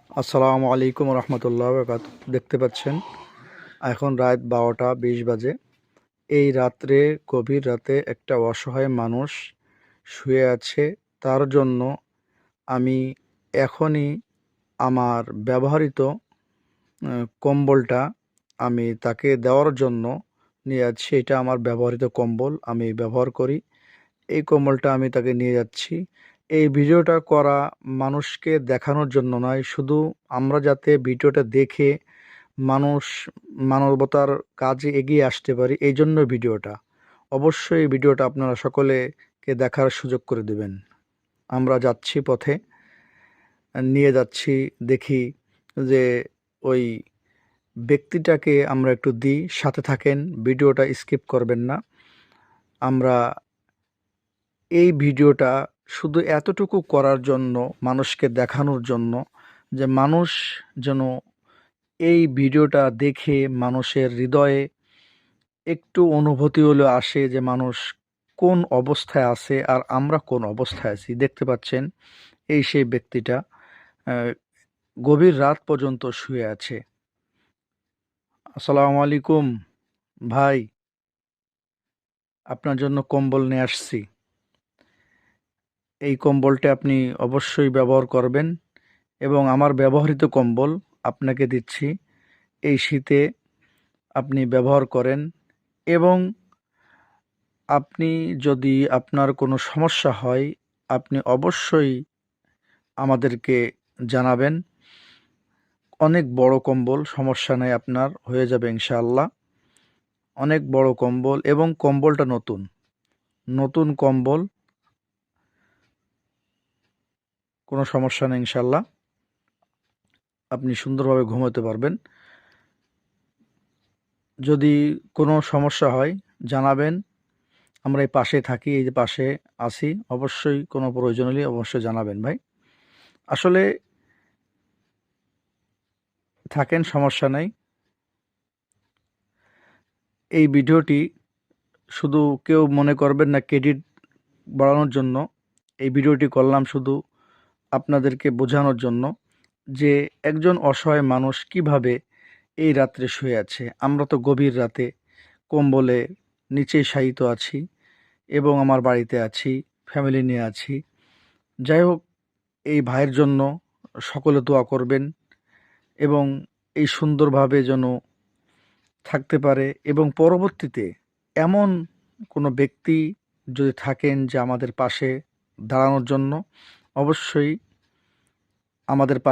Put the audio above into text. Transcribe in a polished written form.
আসসালামু আলাইকুম রহমতুল্লাহ বরকাত। দেখতে পাচ্ছেন এখন রাত 12টা 20 বাজে। এই রাত্রে, গভীর রাতে একটা অসহায় মানুষ শুয়ে আছে। তার জন্য আমি এখনই আমার ব্যবহৃত কম্বলটা আমি তাকে দেওয়ার জন্য নিয়ে যাচ্ছি। এটা আমার ব্যবহৃত কম্বল, আমি ব্যবহার করি। এই কম্বলটা আমি তাকে নিয়ে যাচ্ছি। এই ভিডিওটা করা মানুষকে দেখানোর জন্য নয়, শুধু আমরা যাতে ভিডিওটা দেখে মানুষ মানবতার কাজে এগিয়ে আসতে পারি, এই জন্য ভিডিওটা। অবশ্যই এই ভিডিওটা আপনারা সকলেকে দেখার সুযোগ করে দেবেন। আমরা যাচ্ছি পথে, নিয়ে যাচ্ছি, দেখি যে ওই ব্যক্তিটাকে আমরা একটু দিই। সাথে থাকেন, ভিডিওটা স্কিপ করবেন না। আমরা এই ভিডিওটা শুধু এতটুকু করার জন্য, মানুষকে দেখানোর জন্য, যে মানুষ যেন এই ভিডিওটা দেখে মানুষের হৃদয়ে একটু অনুভূতি হলে আসে যে মানুষ কোন অবস্থায় আছে আর আমরা কোন অবস্থায় আছি। দেখতে পাচ্ছেন এই সেই ব্যক্তিটা আহ, গভীর রাত পর্যন্ত শুয়ে আছে। আসসালামু আলাইকুম ভাই, আপনার জন্য কম্বল নিয়ে আসছি। এই কম্বলটা আপনি অবশ্যই ব্যবহার করবেন এবং আমার ব্যবহৃত কম্বল আপনাকে দিচ্ছি। এই শীতে আপনি ব্যবহার করেন এবং আপনি যদি আপনার কোনো সমস্যা হয়, আপনি অবশ্যই আমাদেরকে জানাবেন। অনেক বড় কম্বল, সমস্যা নেই, আপনার হয়ে যাবে ইনশাআল্লাহ। অনেক বড় কম্বল এবং কম্বলটা নতুন নতুন কম্বল, কোনো সমস্যা নেই ইনশাআল্লাহ। আপনি সুন্দরভাবে ঘুমোতে পারবেন। যদি কোনো সমস্যা হয় জানাবেন, আমরা এই পাশে থাকি, এই যে পাশে আছি। অবশ্যই কোনো প্রয়োজন হলে অবশ্যই জানাবেন ভাই। আসলে থাকেন, সমস্যা নেই। এই ভিডিওটি শুধু কেউ মনে করবেন না ক্রেডিট বাড়ানোর জন্য। এই ভিডিওটি করলাম শুধু আপনাদেরকে বোঝানোর জন্য যে একজন অসহায় মানুষ কিভাবে এই রাত্রে শুয়ে আছে। আমরা তো গভীর রাতে কম্বলে নিচে শায়িত আছি এবং আমার বাড়িতে আছি, ফ্যামিলি নিয়ে আছি। যাই হোক, এই ভাইয়ের জন্য সকলে দোয়া করবেন এবং এই সুন্দরভাবে যেন থাকতে পারে। এবং পরবর্তীতে এমন কোনো ব্যক্তি যদি থাকেন যে আমাদের পাশে দাঁড়ানোর জন্য, অবশ্যই আমাদের পাশে